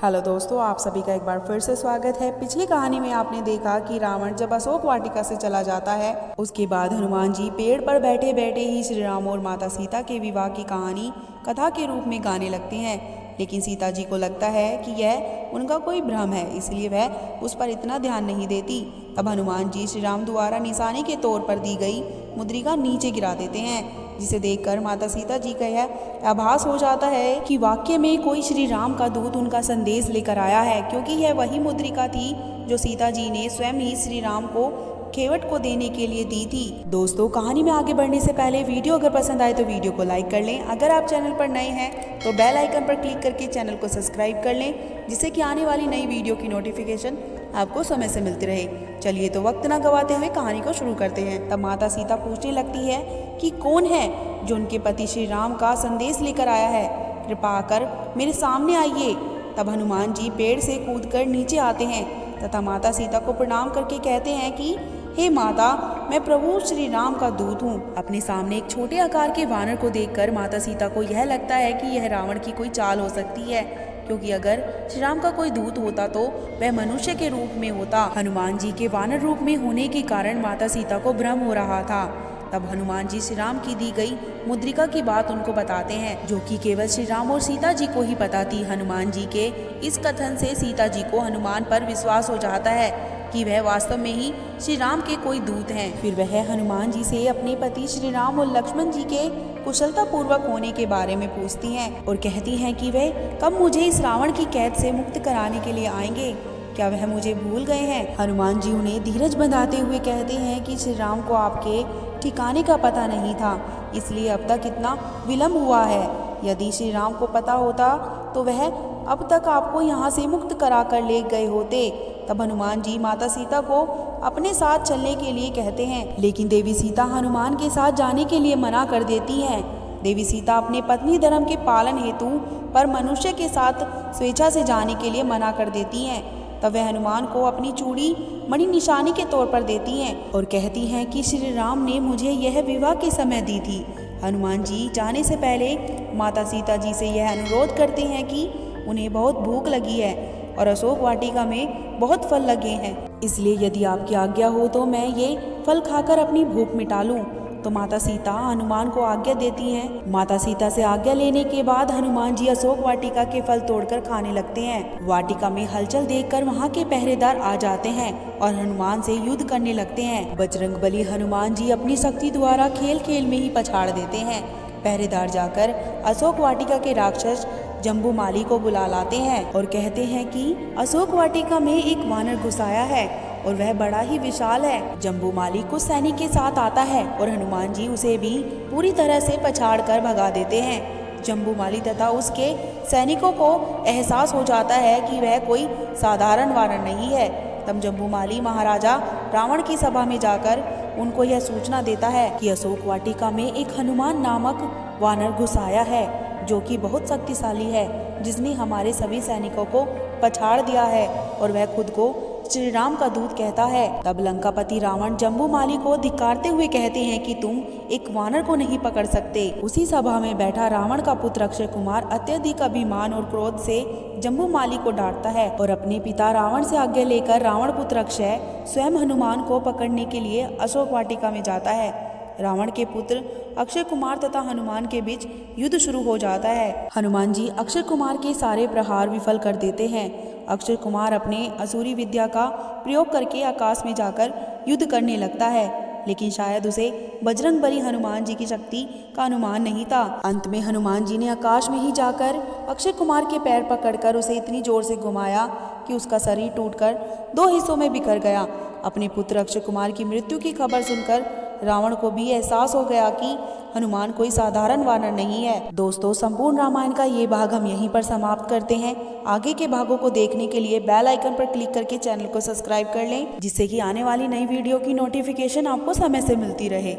Hello दोस्तों, आप सभी का एक बार फिर से स्वागत है। पिछली कहानी में आपने देखा कि रावण जब अशोक वाटिका से चला जाता है, उसके बाद हनुमान जी पेड़ पर बैठे बैठे ही श्री राम और माता सीता के विवाह की कहानी कथा के रूप में गाने लगते हैं। लेकिन सीता जी को लगता है कि यह उनका कोई भ्रम है, इसलिए वह उस पर इतना ध्यान नहीं देती। तब हनुमान जी श्री राम द्वारा निशानी के तौर पर दी गई मुद्रिका नीचे गिरा देते हैं, जिसे देखकर माता सीता जी का यह आभास हो जाता है कि वाक्य में कोई श्री राम का दूत उनका संदेश लेकर आया है, क्योंकि यह वही मुद्रिका थी जो सीता जी ने स्वयं ही श्री राम को खेवट को देने के लिए दी थी। दोस्तों, कहानी में आगे बढ़ने से पहले वीडियो अगर पसंद आए तो वीडियो को लाइक कर लें। अगर आप चैनल पर नए हैं तो बेल आइकन पर क्लिक करके चैनल को सब्सक्राइब कर लें, जिससे कि आने वाली नई वीडियो की नोटिफिकेशन आपको समय से मिलती रहे। चलिए तो वक्त ना गवाते हुए कहानी को शुरू करते हैं। तब माता सीता पूछने लगती है कि कौन है जो उनके पति श्री राम का संदेश लेकर आया है, कृपा कर मेरे सामने आइए। तब हनुमान जी पेड़ से कूदकर नीचे आते हैं तथा माता सीता को प्रणाम करके कहते हैं कि हे माता, मैं प्रभु श्री राम का दूत हूँ। अपने सामने एक छोटे आकार के वानर को देखकर माता सीता को यह लगता है कि यह रावण की कोई चाल हो सकती है, क्योंकि अगर श्री राम का कोई दूत होता तो वह मनुष्य के रूप में होता। हनुमान जी के वानर रूप में होने के कारण माता सीता को भ्रम हो रहा था। तब हनुमान जी श्री राम की दी गई मुद्रिका की बात उनको बताते हैं, जो कि केवल श्री राम और सीता जी को ही पता थी। हनुमान जी के इस कथन से सीता जी को हनुमान पर विश्वास हो जाता है कि वह वास्तव में ही श्री राम के कोई दूत हैं। फिर वह हनुमान जी से अपने पति श्री राम और लक्ष्मण जी के कुशलता पूर्वक होने के बारे में पूछती हैं और कहती हैं कि वे कब मुझे इस रावण की कैद से मुक्त कराने के लिए आएंगे। क्या वह मुझे भूल गए हैं? हनुमान जी उन्हें धीरज बंधाते हुए कहते हैं कि श्री राम को आपके ठिकाने का पता नहीं था, इसलिए अब तक इतना विलम्ब हुआ है। यदि श्री राम को पता होता तो वह अब तक आपको यहाँ से मुक्त करा कर ले गए होते। तब हनुमान जी माता सीता को अपने साथ चलने के लिए कहते हैं, लेकिन देवी सीता हनुमान के साथ जाने के लिए मना कर देती हैं। देवी सीता अपने पत्नी धर्म के पालन हेतु पर मनुष्य के साथ स्वेच्छा से जाने के लिए मना कर देती हैं। तब वह हनुमान को अपनी चूड़ी मणि निशानी के तौर पर देती हैं और कहती हैं कि श्री राम ने मुझे यह विवाह के समय दी थी। हनुमान जी जाने से पहले माता सीता जी से यह अनुरोध करते हैं कि उन्हें बहुत भूख लगी है और अशोक वाटिका में बहुत फल लगे हैं, इसलिए यदि आपकी आज्ञा हो तो मैं ये फल खाकर अपनी भूख मिटा लूं। तो माता सीता हनुमान को आज्ञा देती हैं। माता सीता से आज्ञा लेने के बाद हनुमान जी अशोक वाटिका के फल तोड़कर खाने लगते हैं। वाटिका में हलचल देखकर वहां के पहरेदार आ जाते हैं और हनुमान से युद्ध करने लगते हैं। बजरंगबली हनुमान जी अपनी शक्ति द्वारा खेल खेल में ही पछाड़ देते हैं। पहरेदार जाकर अशोक वाटिका के राक्षस जम्बूमाली को बुला लाते हैं और कहते हैं कि अशोक वाटिका में एक वानर घुस आया है और वह बड़ा ही विशाल है। जम्बूमाली कुछ सैनिक के साथ आता है और हनुमान जी उसे भी पूरी तरह से पछाड़ कर भगा देते हैं। जम्बूमाली तथा उसके सैनिकों को एहसास हो जाता है कि वह कोई साधारण वानर नहीं है। तब जम्बूमाली महाराजा रावण की सभा में जाकर उनको यह सूचना देता है कि अशोक वाटिका में एक हनुमान नामक वानर घुस आया है, जो कि बहुत शक्तिशाली है, जिसने हमारे सभी सैनिकों को पछाड़ दिया है और वह खुद को श्री राम का दूत कहता है। तब लंकापति रावण जम्बूमाली को धिक्कारते हुए कहते हैं कि तुम एक वानर को नहीं पकड़ सकते। उसी सभा में बैठा रावण का पुत्र अक्षय कुमार अत्यधिक अभिमान और क्रोध से जम्बूमाली को डांटता है और अपने पिता रावण से आज्ञा लेकर रावण पुत्र अक्षय स्वयं हनुमान को पकड़ने के लिए अशोक वाटिका में जाता है। रावण के पुत्र अक्षय कुमार तथा हनुमान के बीच युद्ध शुरू हो जाता है। हनुमान जी अक्षय कुमार के सारे प्रहार विफल कर देते हैं। अक्षय कुमार अपने असुरी विद्या का प्रयोग करके आकाश में जाकर युद्ध करने लगता है, लेकिन शायद उसे बजरंगबली हनुमान जी की शक्ति का अनुमान नहीं था। अंत में हनुमान जी ने आकाश में ही जाकर अक्षय कुमार के पैर पकड़कर उसे इतनी जोर से घुमाया कि उसका शरीर टूटकर 2 हिस्सों में बिखर गया। अपने पुत्र अक्षय कुमार की मृत्यु की खबर सुनकर रावण को भी एहसास हो गया कि हनुमान कोई साधारण वानर नहीं है। दोस्तों, संपूर्ण रामायण का ये भाग हम यहीं पर समाप्त करते हैं। आगे के भागों को देखने के लिए बेल आइकन पर क्लिक करके चैनल को सब्सक्राइब कर लें, जिससे कि आने वाली नई वीडियो की नोटिफिकेशन आपको समय से मिलती रहे।